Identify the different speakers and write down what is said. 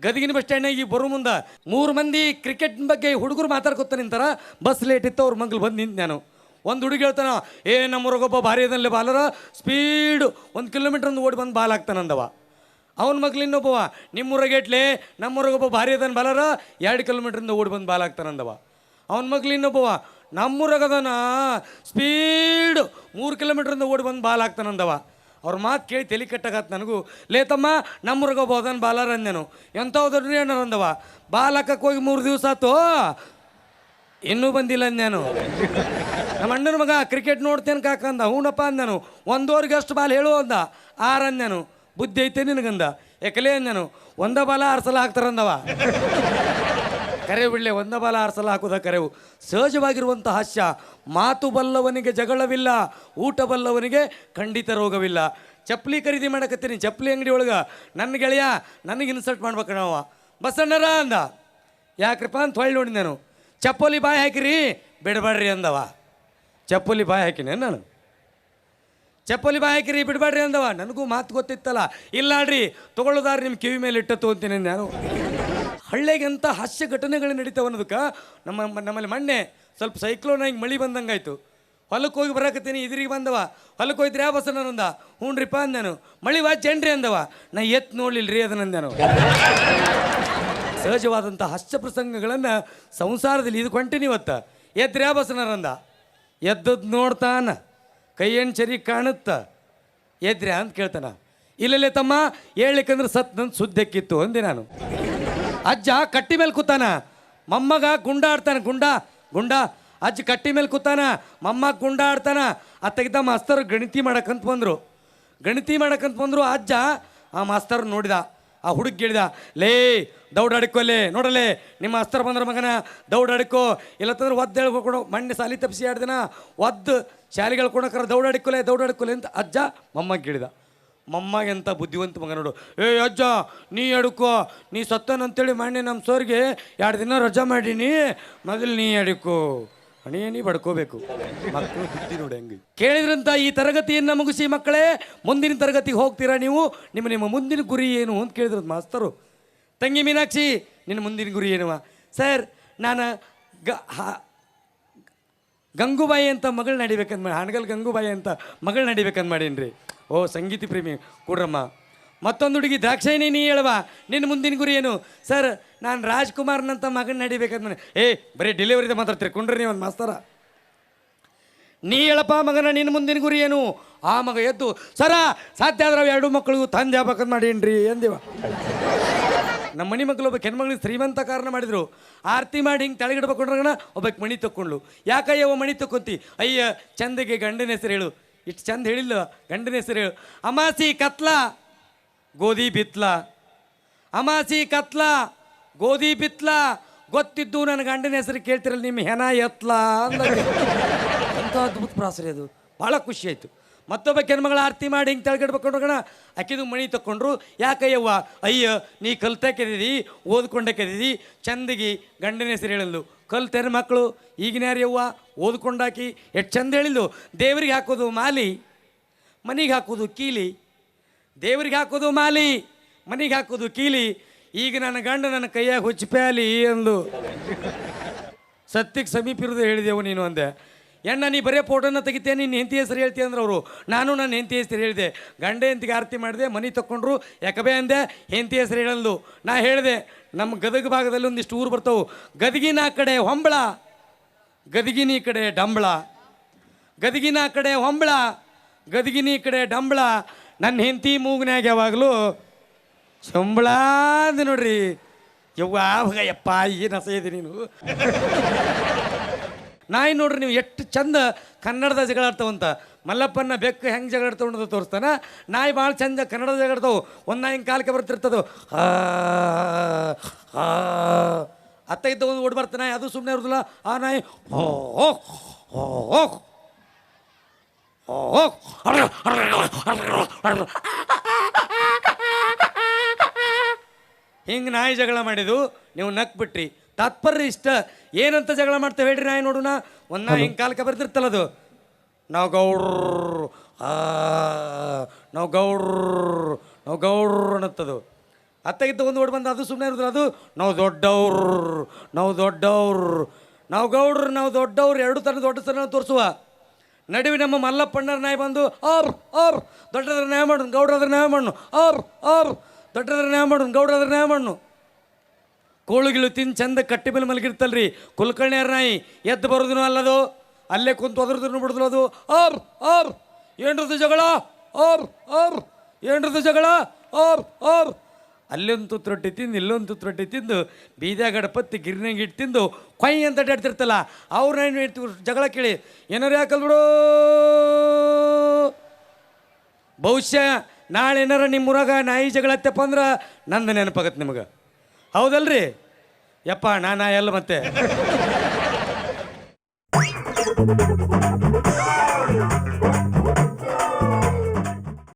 Speaker 1: ಗದಗಿನ ಬಸ್ ಸ್ಟ್ಯಾಂಡ್ನಾಗ ಈ ಬರೋ ಮುಂದೆ 3 ಮಂದಿ ಕ್ರಿಕೆಟ್ ಬಗ್ಗೆ ಹುಡುಗರು ಮಾತಾಡ್ಕೊತ ನಿಂತಾರ. ಬಸ್ ಲೇಟ್ ಇತ್ತು, ಅವ್ರ ಮಗ್ಳು ಬಂದು ನಿಂತು ನಾನು. ಒಂದು ಹುಡುಗಿ ಹೇಳ್ತಾನ, ನಮ್ಮೂರಾಗೊಬ್ಬ ಭಾರಿ ಅದಲ್ಲೇ ಬಾಲರ, ಸ್ಪೀಡು 1 ಕಿಲೋಮೀಟ್ರ್ ಓಡಿ ಬಂದು ಬಾಲ್ ಹಾಕ್ತಾನಂದವ. ಅವನ ಮಗ್ಳು ಇನ್ನೊಬ್ಬವ, ನಿಮ್ಮೂರಾಗ ಇಟ್ಲೆ ನಮ್ಮೂರಾಗೊಬ್ಬ ಭಾರಿ ಅದನ್ನ ಬಾಲರ 2 ಕಿಲೋಮೀಟ್ರಿಂದ ಓಡಿ ಬಂದು ಬಾಲ್ ಹಾಕ್ತಾನಂದವ. ಅವನ ಮಗ್ಳು ಇನ್ನೊಬ್ಬವ, ನಮ್ಮೂರಾಗದನ ಸ್ಪೀಡು 3 ಕಿಲೋಮೀಟ್ರಿಂದ ಓಡಿ ಬಂದು ಬಾಲ್ ಹಾಕ್ತಾನಂದವ. ಅವ್ರ ಮಾತು ಕೇಳಿ ತಲೆ ಕೆಟ್ಟಾಗತ್ತೆ ನನಗೂ. ಲೇತಮ್ಮ ನಮ್ಮೂರಾಗ ಹೋದನ್ ಬಾಲರ್ ಅಂದೆನು. ಎಂಥವ್ರಿ ಅನ್ನೋರಂದವ. ಬಾಲ್ ಹಾಕಕ್ಕೆ ಹೋಗಿ 3 ದಿವಸ ಆಯ್ತು, ಇನ್ನೂ ಬಂದಿಲ್ಲ ಅಂದ್ಯಾನು. ನಮ್ಮ ಅಣ್ಣನ ಮಗ ಕ್ರಿಕೆಟ್ ನೋಡ್ತೇನೆ ಕಾಕ ಅಂದ. ಹೂನಪ್ಪ ಅಂದನು. 1 ಓವರ್ಗೆ ಅಷ್ಟು ಬಾಲ್ ಹೇಳು ಅಂದ. 6 ಅಂದ್ಯಾನು. ಬುದ್ಧಿ ಐತೆ ನಿನಗಂದ. ಏಕಲೇ ಅಂದನು. 1 ಬಾಲ 6 ಸಲ ಹಾಕ್ತಾರಂದವ. ಕರೆ ಬಿಡಲೆ, 1 ಬಾಲ 6 ಸಲ ಹಾಕೋದ ಕರೆವು. ಸಹಜವಾಗಿರುವಂಥ ಹಾಸ್ಯ. ಮಾತು ಬಲ್ಲವನಿಗೆ ಜಗಳವಿಲ್ಲ, ಊಟ ಬಲ್ಲವನಿಗೆ ಖಂಡಿತ ರೋಗವಿಲ್ಲ. ಚಪ್ಪಲಿ ಖರೀದಿ ಮಾಡಕತ್ತೀನಿ, ಚಪ್ಪಲಿ ಅಂಗಡಿ ಒಳಗೆ ನನ್ನ ಗೆಳೆಯ ನನಗೆ ಇನ್ಸಲ್ಟ್ ಮಾಡ್ಬೇಕು ನಾವು. ಬಸಣ್ಣರ ಅಂದ. ಯಾಕ್ರಪ್ಪ ಅಂತ ಹೊಳ್ಳಿ ನೋಡಿ ನಾನು. ಚಪ್ಪಲಿ ಬಾಯಿ ಹಾಕಿರಿ ಬಿಡಬೇಡ್ರಿ ಅಂದವ. ಚಪ್ಪಲಿ ಬಾಯಿ ಹಾಕಿನಿ ನಾನು. ಚಪ್ಪಲಿ ಬಾಯಿ ಹಾಕಿರಿ ಬಿಡಬೇಡ್ರಿ ಅಂದವ. ನನಗೂ ಮಾತು ಗೊತ್ತಿತ್ತಲ್ಲ. ಇಲ್ಲ ಅಡ್ರಿ ತೊಗೊಳ್ಳೋದಾದ್ರೆ ನಿಮ್ಮ ಕಿವಿ ಮೇಲೆ ಇಟ್ಟತ್ತು ಅಂತೀನಿ ನಾನು. ಹಳ್ಳಿಗೆಂಥ ಹಾಸ್ಯ ಘಟನೆಗಳು ನಡೀತಾವೆ ಅನ್ನೋದಕ್ಕೆ ನಮ್ಮಲ್ಲಿ ಮೊನ್ನೆ ಸ್ವಲ್ಪ ಸೈಕ್ಲೋನ್ ಆಗಿ ಮಳೆ ಬಂದಂಗಾಯ್ತು. ಹೊಲಕ್ಕೆ ಹೋಗಿ ಬರಕತ್ತೀನಿ, ಇದ್ರಿಗೆ ಬಂದವ. ಹೊಲಕ್ಕೆ ಹೋಯ್ತ್ರಿ ಯಾವ ಬಸ್ಸನ ಅಂದ. ಹ್ಞೂನ್ರಿಪ್ಪ ಅಂದನು. ಮಳೆ ವಾಚೇನ್ರಿ ಅಂದವ. ನಾ ಎತ್ತು ನೋಡ್ಲಿಲ್ಲ ರೀ ಅದನ್ನಂದನು. ಸಹಜವಾದಂಥ ಹಾಸ್ಯ ಪ್ರಸಂಗಗಳನ್ನು ಸಂಸಾರದಲ್ಲಿ ಇದು ಕಂಟಿನ್ಯೂ ಇವತ್ತು. ಎದ್ರಿ ಯಾವ ಬಸ್ಸನರಂದ. ಎದ್ದದ್ದು ನೋಡ್ತಾನ, ಕೈಯೇನು ಚರಿ ಕಾಣುತ್ತ. ಎದ್ರಿ ಅಂತ ಕೇಳ್ತಾನ. ಇಲ್ಲಲ್ಲೇ ತಮ್ಮ ಹೇಳ್ಲಿಕ್ಕಂದ್ರೆ ಸತ್ ನನ್ನ ಸುದ್ದಕ್ಕಿತ್ತು ಅಂದೆ ನಾನು. ಅಜ್ಜ ಕಟ್ಟಿ ಮೇಲೆ ಕೂತಾನ, ಮೊಮ್ಮಗ ಗುಂಡ ಆಡ್ತಾನೆ. ಗುಂಡ ಅಜ್ಜ ಕಟ್ಟಿ ಮೇಲೆ ಕೂತಾನ, ಮೊಮ್ಮಗ ಗುಂಡ ಆಡ್ತಾನ. ಅತ್ತಗಿದ್ದ ಮಾಸ್ತರು ಗಣಿತಿ ಮಾಡಕ್ಕಂತ ಬಂದರು. ಅಜ್ಜ ಆ ಮಾಸ್ತರ್ ನೋಡಿದ, ಆ ಹುಡುಗ ಹೇಳಿದ, ಲೇ ದೌಡಾಡಿಕೋಲೆ ನೋಡಲೇ ನಿಮ್ಮ ಮಾಸ್ತರ್ ಬಂದ್ರ ಮಗನ, ದೌಡಾಡಿಕೋ. ಇಲ್ಲತ್ತಂದ್ರೆ ಒದ್ದು ಹೇಳ್ಕೊಡು. ಮಣ್ಣೆ ಸಾಲಿ ತಪ್ಪಿಸಿ 2 ದಿನ ಒದ್ದು ಶಾಲೆಗಳು ಕೊಡೋಕ್ಕಾರ ದೌಡಾಡಿಕೋಲೆ ಅಂತ ಅಜ್ಜ ಮೊಮ್ಮಗ ಹೇಳಿದ. ಮೊಮ್ಮಗೆ ಎಂಥ ಬುದ್ಧಿವಂತ ಮಗ ನೋಡು. ಅಜ್ಜ ನೀ ಅಡುಕೋ, ನೀ ಸತ್ತನಂತೇಳಿ ಮೊನ್ನೆ ನಮ್ಮ ಸರ್ಗೆ 2 ದಿನ ರಜಾ ಮಾಡೀನಿ, ಮೊದಲು ನೀ ಅಡುಕೋ, ನೀ ಬಡ್ಕೋಬೇಕು. ಮಕ್ಕಳು ಬುದ್ಧಿ ನೋಡಿ ಹೆಂಗೆ ಕೇಳಿದ್ರಂತ. ಈ ತರಗತಿಯನ್ನು ಮುಗಿಸಿ ಮಕ್ಕಳೇ ಮುಂದಿನ ತರಗತಿಗೆ ಹೋಗ್ತೀರಾ ನೀವು, ನಿಮ್ಮ ಮುಂದಿನ ಗುರಿ ಏನು ಅಂತ ಕೇಳಿದ್ರು ಮಾಸ್ತರು. ತಂಗಿ ಮೀನಾಕ್ಷಿ ನಿನ್ನ ಮುಂದಿನ ಗುರಿ ಏನುವ? ಸರ್ ನಾನು ಗಂಗೂಬಾಯಿ ಅಂತ ಮಗಳು ನಡಿಬೇಕಂತ ಮಾಡಿ, ಹಾನಗಲ್ ಗಂಗೂಬಾಯಿ ಅಂತ ಮಗಳು ನಡಿಬೇಕಂತ ಮಾಡೀನಿ. ಓ ಸಂಗೀತ ಪ್ರೇಮಿ ಕೂಡ್ರಮ್ಮ. ಮತ್ತೊಂದು ಹುಡುಗಿ ದ್ರಾಕ್ಷಾಯಿನಿ, ನೀ ಹೇಳುವ ನಿನ್ನ ಮುಂದಿನ ಗುರಿ ಏನು? ಸರ್ ನಾನು ರಾಜ್ಕುಮಾರ್ನಂತ ಮಗನ ನಡಿಬೇಕಂತ ಮಾಡಿ. ಬರೀ ಡೆಲಿವರಿದ ಮಾತಾಡ್ತೀರಿ ಕುಂಡ್ರಿ ನೀವು ಒಂದು ಮಾಸ್ತರ. ನೀ ಹೇಳಪ್ಪ ಮಗನ ನಿನ್ನ ಮುಂದಿನ ಗುರಿ ಏನು? ಆ ಮಗ ಎದ್ದು, ಸರ ಸಾಧ್ಯ ಆದ್ರೆ 2 ಮಕ್ಕಳಿಗೂ ತಂದೆ ಆಗ್ಬೇಕಂತ ಮಾಡೀನ್ರಿ ಅಂದಿವ. ನಮ್ಮ ಮನೆ ಮಕ್ಕಳು ಒಬ್ಬ ಹೆಣ್ಮಗಳಿಗೆ ಶ್ರೀಮಂತ ಕಾರಣ ಮಾಡಿದ್ರು. ಆರತಿ ಮಾಡಿ ಹಿಂಗೆ ತೆಳಗಿಡ್ಬೇಕೊಂಡ್ರಗಣ ಒಬ್ಬಕ್ಕೆ ಮಣಿ ತಕ್ಕೊಂಡ್ಳು. ಯಾಕಯ್ಯವ ಮಣಿ ತಕ್ಕೊಂತಿ? ಅಯ್ಯ ಚಂದಗೆ ಗಂಡನ ಹೆಸರು ಹೇಳು. ಇಷ್ಟು ಚಂದ ಹೇಳಿಲ್ಲ, ಗಂಡನ ಹೆಸರು ಹೇಳು. ಅಮಾಸಿ ಕತ್ಲ ಗೋಧಿ ಬಿತ್ಲ, ಅಮಾಸಿ ಕತ್ಲ ಗೋಧಿ ಬಿತ್ಲ. ಗೊತ್ತಿದ್ದು ನನ್ನ ಗಂಡನ ಹೆಸರು ಕೇಳ್ತಿರಲ್ಲ, ನಿಮ್ಮ ಹೆಣ ಎತ್ಲ ಅಂದ. ಅಂಥ ಅದ್ಭುತ ಪ್ರಾಸರಿ ಅದು, ಭಾಳ ಖುಷಿ ಆಯಿತು. ಮತ್ತೊಬ್ಬ ಹೆಣ್ಮಗಳ ಆರತಿ ಮಾಡಿ ಹಿಂಗೆ ತೆಳಗಿಡ್ಬೇಕೊಂಡ್ರಗಣ ಆಕಿದು ಮಣಿ ತಕ್ಕೊಂಡ್ರು. ಯಾಕಯ್ಯವ್ವ? ಅಯ್ಯ ನೀ ಕಲ್ತಕ್ಕೆದಿದಿ, ಓದ್ಕೊಂಡಕ್ಕೆದಿದಿ, ಚಂದಗಿ ಗಂಡನ ಹೆಸರು ಹೇಳಿದ್ಲು. ಕಲ್ತೇನೆ ಮಕ್ಕಳು ಈಗಿನ ಯಾರ್ಯವ್ವ ಓದ್ಕೊಂಡಾಕಿ ಎಷ್ಟು ಚಂದ ಹೇಳಿದ್ಲು. ದೇವ್ರಿಗೆ ಹಾಕೋದು ಮಾಲಿ, ಮನೆಗೆ ಹಾಕೋದು ಕೀಲಿ. ದೇವ್ರಿಗೆ ಹಾಕೋದು ಮಾಲಿ, ಮನೆಗೆ ಹಾಕೋದು ಕೀಲಿ. ಈಗ ನನ್ನ ಗಂಡ ನನ್ನ ಕೈಯಾಗ ಹುಚ್ಚಿಪ್ಯಾಲಿ ಅಂದು. ಸತ್ಯಕ್ಕೆ ಸಮೀಪ ಇರೋದು ಹೇಳಿದೆವು ನೀನು ಅಂದೆ. ಎಣ್ಣ ನೀ ಬರೀ ಫೋಟೋನ ತೆಗಿತೇನೆ, ನಿನ್ನ ಹೆಂಡತಿ ಹೆಸರು ಹೇಳ್ತೀಯ ಅಂದ್ರೆ ಅವರು. ನಾನು ನನ್ನ ಹೆಂಡತಿ ಹೆಸರು ಹೇಳಿದೆ. ಗಂಡ ಹೆಂಡತಿಗೆ ಆರತಿ ಮಾಡಿದೆ, ಮನೆ ತಗೊಂಡ್ರು. ಯಾಕಬೇ ಅಂದೆ, ಹೆಂಡತಿ ಹೆಸರು ಹೇಳಲ್ದು. ನಾ ಹೇಳಿದೆ ನಮ್ಮ ಗದಗ ಭಾಗದಲ್ಲಿ ಒಂದಿಷ್ಟು ಊರು ಬರ್ತಾವೆ. ಗದಗಿನ ಕಡೆ ಹೊಂಬಳ, ಗದಗಿನ ಕಡೆ ಡಂಬಳ, ಗದಗಿನ ಕಡೆ ಹೊಂಬಳ, ಗದಗಿನ ಕಡೆ ಡಂಬಳ. ನನ್ನ ಹೆಂಡತಿ ಮೂಗ್ನ್ಯಾಗ ಯಾವಾಗಲೂ ಸಂಬಳ ಅಂದ ನೋಡ್ರಿ. ಯಪ್ಪ ಏನು ಹಸೆಯಿದೆ ನೀನು. ನಾಯಿ ನೋಡ್ರಿ ನೀವು ಎಷ್ಟು ಚಂದ ಕನ್ನಡದ ಜಗಳಾಡ್ತಾವಂತ. ಮಲ್ಲಪ್ಪನ ಬೆಕ್ಕು ಹೆಂಗೆ ಜಗಳಾಡ್ತಾವ ಅನ್ನೋದು ತೋರಿಸ್ತಾನ. ನಾಯಿ ಭಾಳ ಚಂದ ಕನ್ನಡದ ಜಗಳಾಡ್ತಾವೆ. ಒಂದು ನಾಯಿ ಹಿಂಗೆ ಕಾಲಕ್ಕೆ ಬರ್ತಿರ್ತದೋ, ಅತ್ತ ಇದ್ದ ಒಂದು ಓಡಿ ಬರ್ತಾನೆ, ಅದು ಸುಮ್ಮನೆ ಇರೋದಿಲ್ಲ. ಆ ನಾಯಿ ಹಿಂಗೆ ನಾಯಿ ಜಗಳ ಮಾಡಿದ್ದು ನೀವು ನಕ್ಬಿಟ್ರಿ. ತಾತ್ಪರ್ಯ ಇಷ್ಟ. ಏನಂತ ಜಗಳ ಮಾಡ್ತೇವೆ ಹೇಳ್ರಿ ನಾಯಿ ನೋಡೋಣ. ಒಂದು ನಾಯಿ ಹಿಂಗೆ ಕಾಲಕ್ಕೆ ಬರ್ತಿರ್ತಲ್ಲ, ಅದು ನಾವು ಗೌಡ್ರು ನಾವು ಗೌಡ್ರು ನಾವು ಗೌಡ್ರು ಅನ್ನತ್ತದು. ಅತ್ತಾಗಿದ್ದ ಒಂದು ಓಡ್ ಬಂದು ಅದು ಸುಮ್ಮನೆ ಇರೋದು. ಅದು ನಾವು ದೊಡ್ಡವ್ರು ನಾವು ದೊಡ್ಡವ್ರು ನಾವು ಗೌಡ್ರು ನಾವು ದೊಡ್ಡವ್ರು ಎರಡು ಥರ ದೊಡ್ಡ ಥರ ತೋರಿಸುವ ನಡುವೆ ನಮ್ಮ ಮಲ್ಲಪ್ಪಣ್ಣರ ನಾಯಿ ಬಂದು ಅವ್ರು ದೊಡ್ಡದ್ರ ನ್ಯಾಯ ಮಾಡೋಣ ಗೌಡ್ರದ್ರ ನ್ಯಾಯ ಮಾಡೋಣ ಅವ್ರು ದೊಡ್ಡದ್ರ ನ್ಯಾಯ ಮಾಡೋಣ ಗೌಡ್ರದ್ರ ನ್ಯಾಯ ಮಾಡೋಣ. ಕೋಳುಗಿಳು ತಿಂದು ಚಂದ ಕಟ್ಟಿ ಮೇಲೆ ಮಲಗಿರ್ತಲ್ರಿ ಕುಲಕರ್ಣಿಯರ ನಾಯಿ ಎದ್ದು ಬರೋದೂ ಅಲ್ಲದು, ಅಲ್ಲೇ ಕುಂತು ಒದ್ರದನ್ನು ಬಿಡೋದು. ಅದು ಅವ್ರು ಏನ್ರದ್ದು ಜಗಳ ಏನ್ರದ್ದು ಜಗಳ ಅವ್ರು ಅಲ್ಲೊಂದು ತುತ್ತು ರೊಟ್ಟಿ ತಿಂದು ಇಲ್ಲೊಂದು ತುತ್ತು ರೊಟ್ಟಿ ತಿಂದು ಬೀದ್ಯಾಗ ಗಡಪತ್ತಿ ಗಿರ್ನಾಗ ಇಟ್ಟು ತಿಂದು ಕೊಯ್ ಅಂತ ಅಡ್ಡಾಡ್ತಿರ್ತಲ್ಲ ಅವ್ರನ್ನ ಜಗಳ ಕೇಳಿ ಏನಾರು ಯಾಕಲ್ ಬಿಡು. ಬಹುಶಃ ನಾಳೆ ಏನಾರ ನಿಮ್ಮೂರಾಗ ನಾಯಿ ಜಗಳ ಹತ್ತಪ್ಪ ಅಂದ್ರೆ ನಂದು ನೆನಪಾಗತ್ತೆ ನಿಮಗೆ, ಹೌದಲ್ರಿ? ಯಪ್ಪ ನಾ ಎಲ್ಲ ಮತ್ತೆ